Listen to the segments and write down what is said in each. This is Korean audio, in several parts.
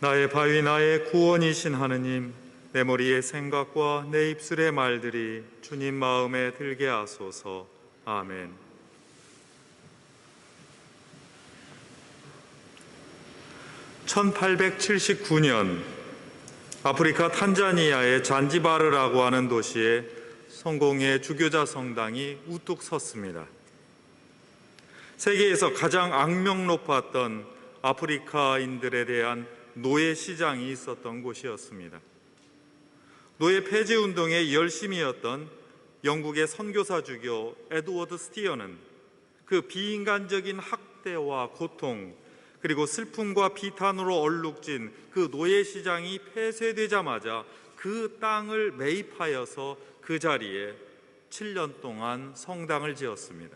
나의 바위 나의 구원이신 하느님, 내 머리의 생각과 내 입술의 말들이 주님 마음에 들게 하소서. 아멘. (1879년) 아프리카 탄자니아의 잔지바르라고 하는 도시에 성공의 주교자 성당이 우뚝 섰습니다. 세계에서 가장 악명 높았던 아프리카인들에 대한 노예 시장이 있었던 곳이었습니다. 노예 폐지 운동에 열심이었던 영국의 선교사 주교 에드워드 스티어는 그 비인간적인 학대와 고통, 그리고 슬픔과 비탄으로 얼룩진 그 노예 시장이 폐쇄되자마자 그 땅을 매입하여서 그 자리에 7년 동안 성당을 지었습니다.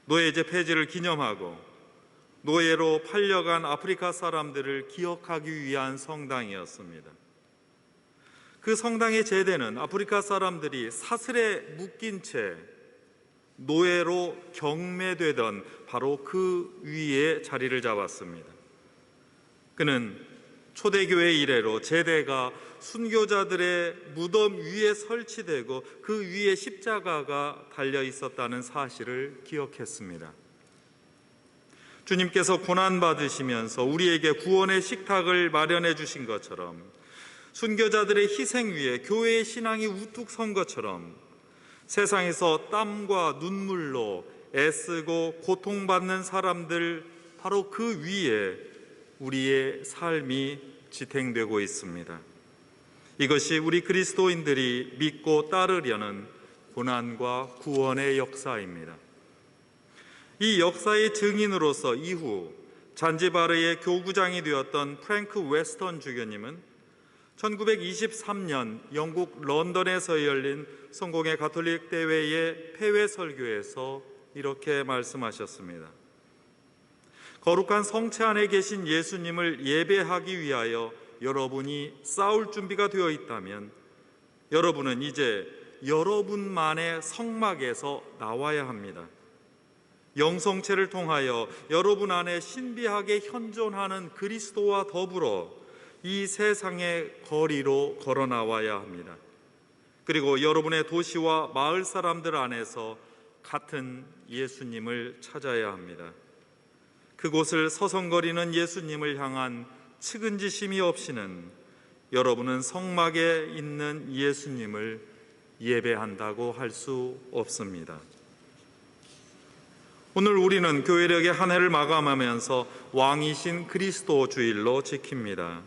노예제 폐지를 기념하고 노예로 팔려간 아프리카 사람들을 기억하기 위한 성당이었습니다. 그 성당의 제대는 아프리카 사람들이 사슬에 묶인 채 노예로 경매되던 바로 그 위에 자리를 잡았습니다. 그는 초대교회 이래로 제대가 순교자들의 무덤 위에 설치되고 그 위에 십자가가 달려 있었다는 사실을 기억했습니다. 주님께서 고난받으시면서 우리에게 구원의 식탁을 마련해 주신 것처럼, 순교자들의 희생 위에 교회의 신앙이 우뚝 선 것처럼 세상에서 땀과 눈물로 애쓰고 고통받는 사람들, 바로 그 위에 우리의 삶이 지탱되고 있습니다. 이것이 우리 그리스도인들이 믿고 따르려는 고난과 구원의 역사입니다. 이 역사의 증인으로서 이후 잔지바르의 교구장이 되었던 프랭크 웨스턴 주교님은 1923년 영국 런던에서 열린 성공의 가톨릭 대회의 폐회 설교에서 이렇게 말씀하셨습니다. 거룩한 성체 안에 계신 예수님을 예배하기 위하여 여러분이 싸울 준비가 되어 있다면 여러분은 이제 여러분만의 성막에서 나와야 합니다. 영성체를 통하여 여러분 안에 신비하게 현존하는 그리스도와 더불어 이 세상의 거리로 걸어 나와야 합니다. 그리고 여러분의 도시와 마을 사람들 안에서 같은 예수님을 찾아야 합니다. 그곳을 서성거리는 예수님을 향한 측은지심이 없이는 여러분은 성막에 있는 예수님을 예배한다고 할 수 없습니다. 오늘 우리는 교회력의 한 해를 마감하면서 왕이신 그리스도 주일로 지킵니다.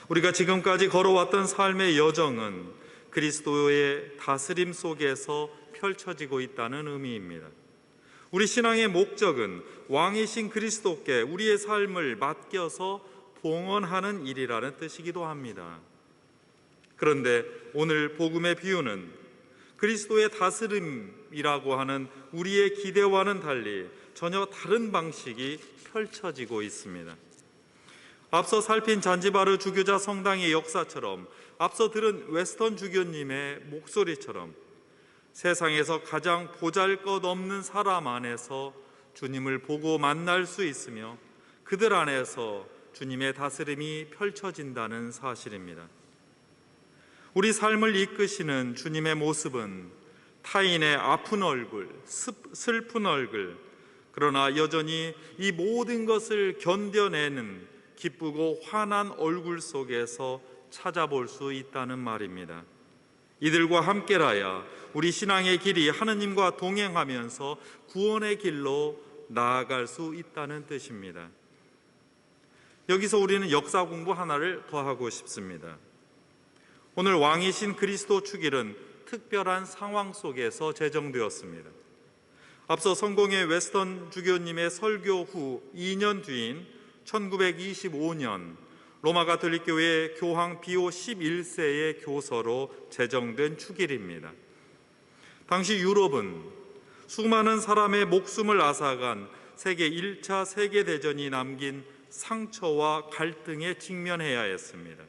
우리가 지금까지 걸어왔던 삶의 여정은 그리스도의 다스림 속에서 펼쳐지고 있다는 의미입니다. 우리 신앙의 목적은 왕이신 그리스도께 우리의 삶을 맡겨서 봉헌하는 일이라는 뜻이기도 합니다. 그런데 오늘 복음의 비유는 그리스도의 다스림이라고 하는 우리의 기대와는 달리 전혀 다른 방식이 펼쳐지고 있습니다. 앞서 살핀 잔지바르 주교자 성당의 역사처럼, 앞서 들은 웨스턴 주교님의 목소리처럼 세상에서 가장 보잘것없는 사람 안에서 주님을 보고 만날 수 있으며 그들 안에서 주님의 다스림이 펼쳐진다는 사실입니다. 우리 삶을 이끄시는 주님의 모습은 타인의 아픈 얼굴, 슬픈 얼굴, 그러나 여전히 이 모든 것을 견뎌내는 기쁘고 환한 얼굴 속에서 찾아볼 수 있다는 말입니다. 이들과 함께라야 우리 신앙의 길이 하느님과 동행하면서 구원의 길로 나아갈 수 있다는 뜻입니다. 여기서 우리는 역사 공부 하나를 더 하고 싶습니다. 오늘 왕이신 그리스도 축일은 특별한 상황 속에서 제정되었습니다. 앞서 성공의 웨스턴 주교님의 설교 후 2년 뒤인 1925년 로마 가톨릭 교회 교황 비오 11세의 교서로 제정된 축일입니다. 당시 유럽은 수많은 사람의 목숨을 앗아간 세계 1차 세계대전이 남긴 상처와 갈등에 직면해야 했습니다.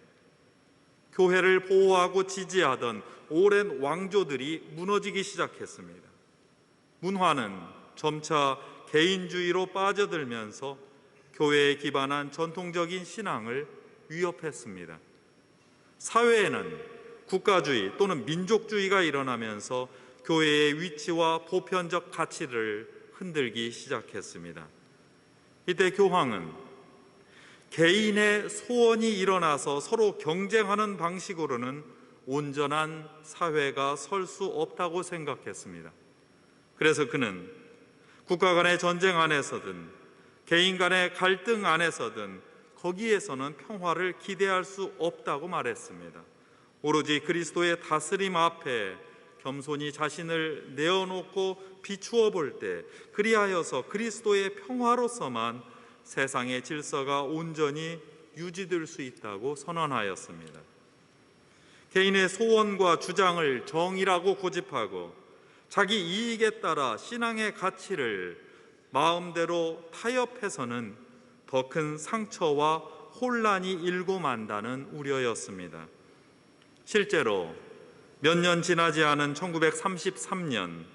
교회를 보호하고 지지하던 오랜 왕조들이 무너지기 시작했습니다. 문화는 점차 개인주의로 빠져들면서 교회에 기반한 전통적인 신앙을 위협했습니다. 사회에는 국가주의 또는 민족주의가 일어나면서 교회의 위치와 보편적 가치를 흔들기 시작했습니다. 이때 교황은 개인의 소원이 일어나서 서로 경쟁하는 방식으로는 온전한 사회가 설 수 없다고 생각했습니다. 그래서 그는 국가 간의 전쟁 안에서든 개인 간의 갈등 안에서든 거기에서는 평화를 기대할 수 없다고 말했습니다. 오로지 그리스도의 다스림 앞에 겸손히 자신을 내어놓고 비추어 볼 때 그리하여서 그리스도의 평화로서만 세상의 질서가 온전히 유지될 수 있다고 선언하였습니다. 개인의 소원과 주장을 정의라고 고집하고 자기 이익에 따라 신앙의 가치를 마음대로 타협해서는 더 큰 상처와 혼란이 일고 만다는 우려였습니다. 실제로 몇 년 지나지 않은 1933년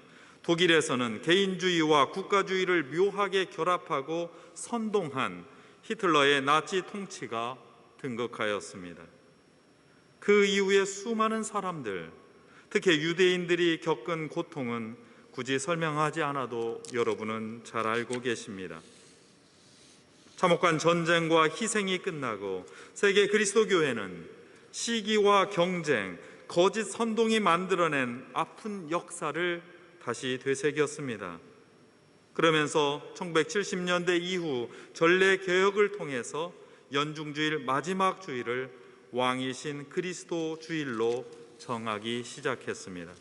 독일에서는 개인주의와 국가주의를 묘하게 결합하고 선동한 히틀러의 나치 통치가 등극하였습니다. 그 이후에 수많은 사람들, 특히 유대인들이 겪은 고통은 굳이 설명하지 않아도 여러분은 잘 알고 계십니다. 참혹한 전쟁과 희생이 끝나고 세계 그리스도 교회는 시기와 경쟁, 거짓 선동이 만들어낸 아픈 역사를 다시 되새겼습니다. 그러면서 1970년대 이후 전례 개혁을 통해서 연중주일 마지막 주일을 왕이신 그리스도 주일로 정하기 시작했습니다.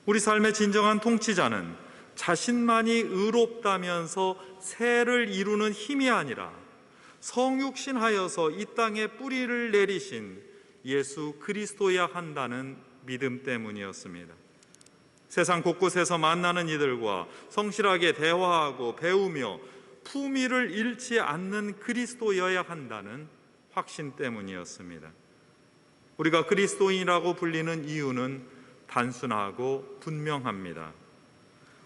우리 삶의 진정한 통치자는 자신만이 의롭다면서 세를 이루는 힘이 아니라 성육신하여서 이 땅에 뿌리를 내리신 예수 그리스도야 한다는 믿음 때문이었습니다. 세상 곳곳에서 만나는 이들과 성실하게 대화하고 배우며 품위를 잃지 않는 그리스도여야 한다는 확신 때문이었습니다. 우리가 그리스도인이라고 불리는 이유는 단순하고 분명합니다.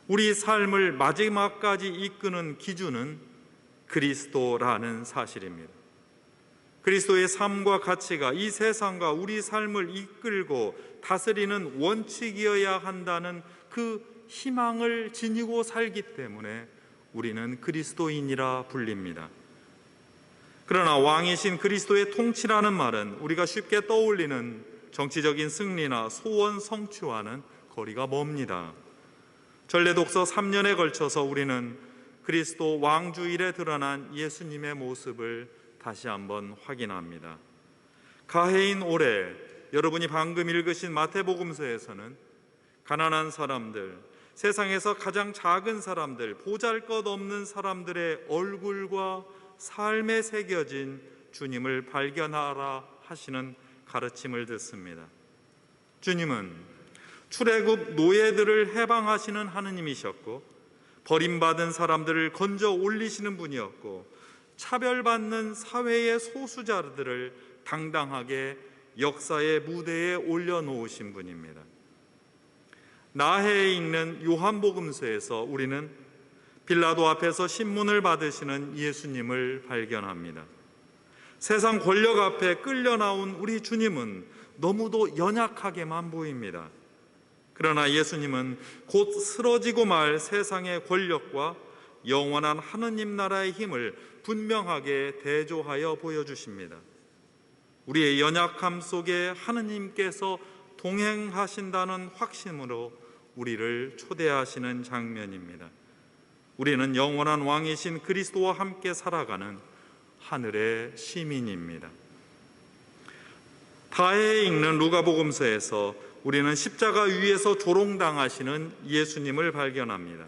우리 삶을 마지막까지 이끄는 기준은 그리스도라는 사실입니다. 그리스도의 삶과 가치가 이 세상과 우리 삶을 이끌고 다스리는 원칙이어야 한다는 그 희망을 지니고 살기 때문에 우리는 그리스도인이라 불립니다. 그러나 왕이신 그리스도의 통치라는 말은 우리가 쉽게 떠올리는 정치적인 승리나 소원 성취와는 거리가 멉니다. 전례 독서 3년에 걸쳐서 우리는 그리스도 왕주일에 드러난 예수님의 모습을 다시 한번 확인합니다. 가해인 올해 여러분이 방금 읽으신 마태복음서에서는 가난한 사람들, 세상에서 가장 작은 사람들, 보잘것없는 사람들의 얼굴과 삶에 새겨진 주님을 발견하라 하시는 가르침을 듣습니다. 주님은 출애굽 노예들을 해방하시는 하느님이셨고 버림받은 사람들을 건져 올리시는 분이었고 차별받는 사회의 소수자들을 당당하게 역사의 무대에 올려놓으신 분입니다. 나해에 있는 요한복음서에서 우리는 빌라도 앞에서 신문을 받으시는 예수님을 발견합니다. 세상 권력 앞에 끌려 나온 우리 주님은 너무도 연약하게만 보입니다. 그러나 예수님은 곧 쓰러지고 말 세상의 권력과 영원한 하느님 나라의 힘을 분명하게 대조하여 보여주십니다. 우리의 연약함 속에 하느님께서 동행하신다는 확신으로 우리를 초대하시는 장면입니다. 우리는 영원한 왕이신 그리스도와 함께 살아가는 하늘의 시민입니다. 다해에 읽는 루가복음서에서 우리는 십자가 위에서 조롱당하시는 예수님을 발견합니다.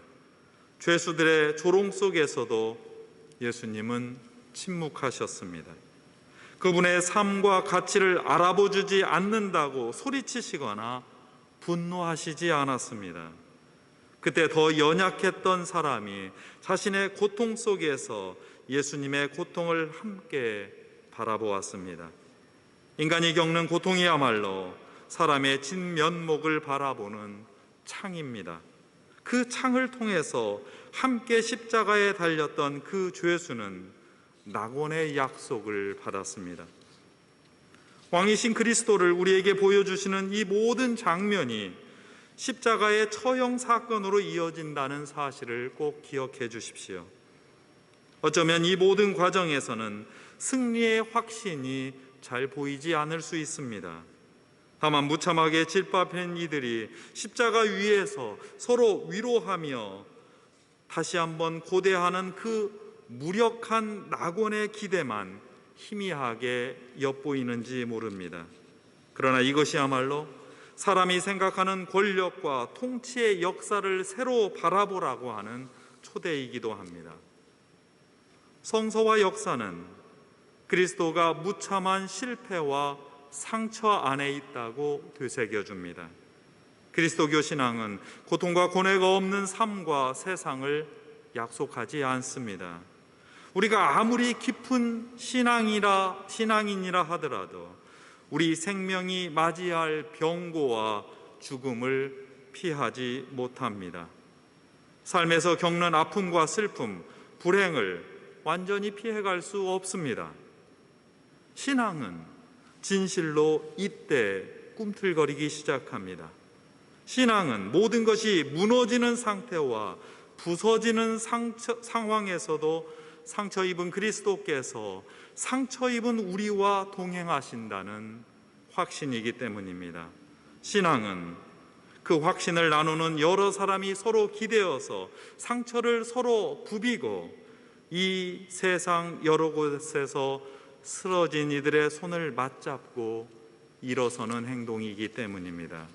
죄수들의 조롱 속에서도 예수님은 침묵하셨습니다. 그분의 삶과 가치를 알아보지 않는다고 소리치시거나 분노하시지 않았습니다. 그때 더 연약했던 사람이 자신의 고통 속에서 예수님의 고통을 함께 바라보았습니다. 인간이 겪는 고통이야말로 사람의 진면목을 바라보는 창입니다. 그 창을 통해서 함께 십자가에 달렸던 그 죄수는 낙원의 약속을 받았습니다. 왕이신 그리스도를 우리에게 보여주시는 이 모든 장면이 십자가의 처형 사건으로 이어진다는 사실을 꼭 기억해 주십시오. 어쩌면 이 모든 과정에서는 승리의 확신이 잘 보이지 않을 수 있습니다. 다만 무참하게 질밥한 이들이 십자가 위에서 서로 위로하며 다시 한번 고대하는 그 무력한 낙원의 기대만 희미하게 엿보이는지 모릅니다. 그러나 이것이야말로 사람이 생각하는 권력과 통치의 역사를 새로 바라보라고 하는 초대이기도 합니다. 성서와 역사는 그리스도가 무참한 실패와 상처 안에 있다고 되새겨줍니다. 그리스도교 신앙은 고통과 고뇌가 없는 삶과 세상을 약속하지 않습니다. 우리가 아무리 깊은 신앙인이라 하더라도 우리 생명이 맞이할 병고와 죽음을 피하지 못합니다. 삶에서 겪는 아픔과 슬픔, 불행을 완전히 피해갈 수 없습니다. 신앙은 진실로 이때 꿈틀거리기 시작합니다. 신앙은 모든 것이 무너지는 상태와 부서지는 상황에서도 상처 입은 그리스도께서 상처 입은 우리와 동행하신다는 확신이기 때문입니다. 신앙은 그 확신을 나누는 여러 사람이 서로 기대어서 상처를 서로 부비고 이 세상 여러 곳에서 쓰러진 이들의 손을 맞잡고 일어서는 행동이기 때문입니다.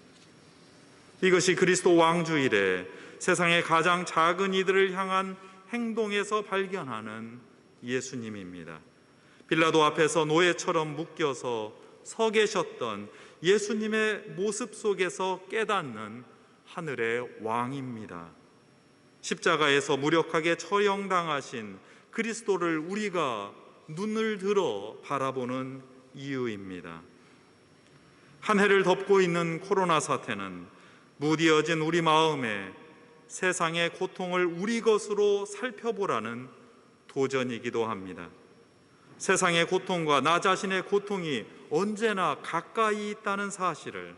이것이 그리스도 왕주일에 세상의 가장 작은 이들을 향한 행동에서 발견하는 예수님입니다. 빌라도 앞에서 노예처럼 묶여서 서 계셨던 예수님의 모습 속에서 깨닫는 하늘의 왕입니다. 십자가에서 무력하게 처형당하신 그리스도를 우리가 눈을 들어 바라보는 이유입니다. 한 해를 덮고 있는 코로나 사태는 무디어진 우리 마음에 세상의 고통을 우리 것으로 살펴보라는 도전이기도 합니다. 세상의 고통과 나 자신의 고통이 언제나 가까이 있다는 사실을,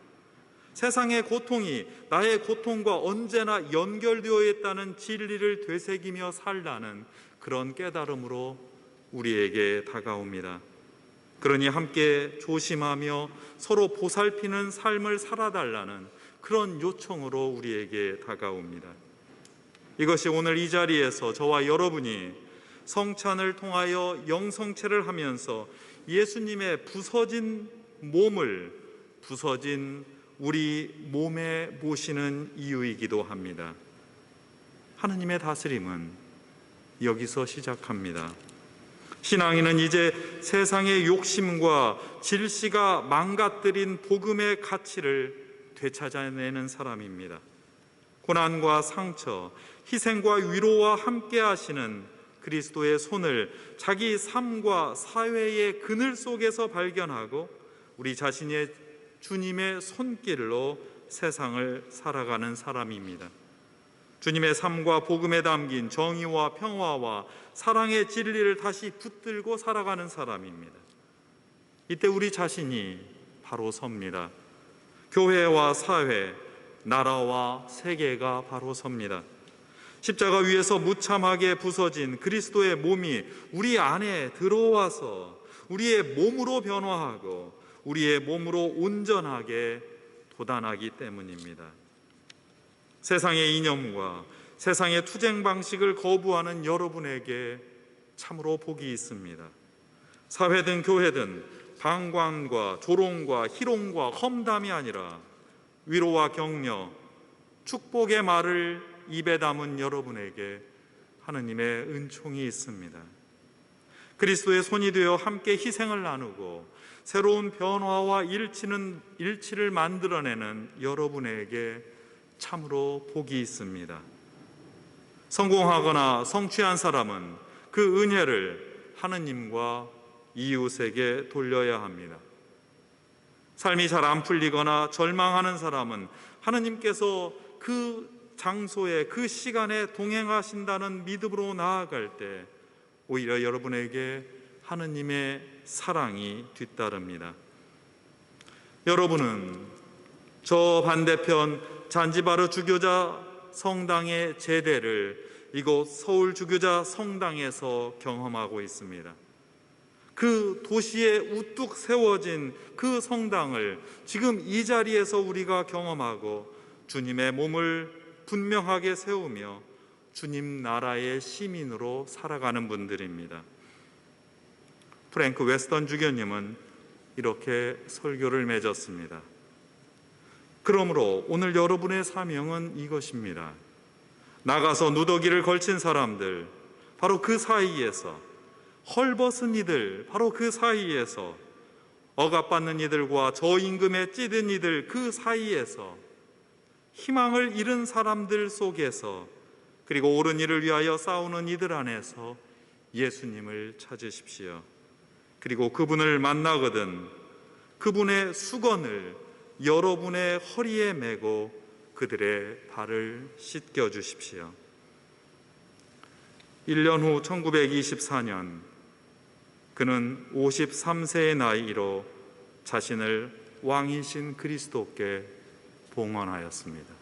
세상의 고통이 나의 고통과 언제나 연결되어 있다는 진리를 되새기며 살라는 그런 깨달음으로 우리에게 다가옵니다. 그러니 함께 조심하며 서로 보살피는 삶을 살아달라는 그런 요청으로 우리에게 다가옵니다. 이것이 오늘 이 자리에서 저와 여러분이 성찬을 통하여 영성체를 하면서 예수님의 부서진 몸을 부서진 우리 몸에 모시는 이유이기도 합니다. 하느님의 다스림은 여기서 시작합니다. 신앙인은 이제 세상의 욕심과 질시가 망가뜨린 복음의 가치를 되찾아내는 사람입니다. 고난과 상처, 희생과 위로와 함께 하시는 그리스도의 손을 자기 삶과 사회의 그늘 속에서 발견하고 우리 자신의 주님의 손길로 세상을 살아가는 사람입니다. 주님의 삶과 복음에 담긴 정의와 평화와 사랑의 진리를 다시 붙들고 살아가는 사람입니다. 이때 우리 자신이 바로 섭니다. 교회와 사회, 나라와 세계가 바로 섭니다. 십자가 위에서 무참하게 부서진 그리스도의 몸이 우리 안에 들어와서 우리의 몸으로 변화하고 우리의 몸으로 온전하게 도단하기 때문입니다. 세상의 이념과 세상의 투쟁 방식을 거부하는 여러분에게 참으로 복이 있습니다. 사회든 교회든 방관과 조롱과 희롱과 험담이 아니라 위로와 격려, 축복의 말을 입에 담은 여러분에게 하느님의 은총이 있습니다. 그리스도의 손이 되어 함께 희생을 나누고 새로운 변화와 일치를 만들어내는 여러분에게 참으로 복이 있습니다. 성공하거나 성취한 사람은 그 은혜를 하느님과 이웃에게 돌려야 합니다. 삶이 잘 안 풀리거나 절망하는 사람은 하느님께서 그 장소에 그 시간에 동행하신다는 믿음으로 나아갈 때 오히려 여러분에게 하느님의 사랑이 뒤따릅니다. 여러분은 저 반대편 잔지바르 주교자 성당의 제대를 이곳 서울 주교자 성당에서 경험하고 있습니다. 그 도시에 우뚝 세워진 그 성당을 지금 이 자리에서 우리가 경험하고 주님의 몸을 분명하게 세우며 주님 나라의 시민으로 살아가는 분들입니다. 프랭크 웨스턴 주교님은 이렇게 설교를 맺었습니다. 그러므로 오늘 여러분의 사명은 이것입니다. 나가서 누더기를 걸친 사람들, 바로 그 사이에서, 헐벗은 이들, 바로 그 사이에서, 억압받는 이들과 저임금에 찌든 이들 그 사이에서, 희망을 잃은 사람들 속에서, 그리고 옳은 일을 위하여 싸우는 이들 안에서 예수님을 찾으십시오. 그리고 그분을 만나거든 그분의 수건을 여러분의 허리에 메고 그들의 발을 씻겨 주십시오. 1년 후 1924년 그는 53세의 나이로 자신을 왕이신 그리스도께 봉헌하였습니다.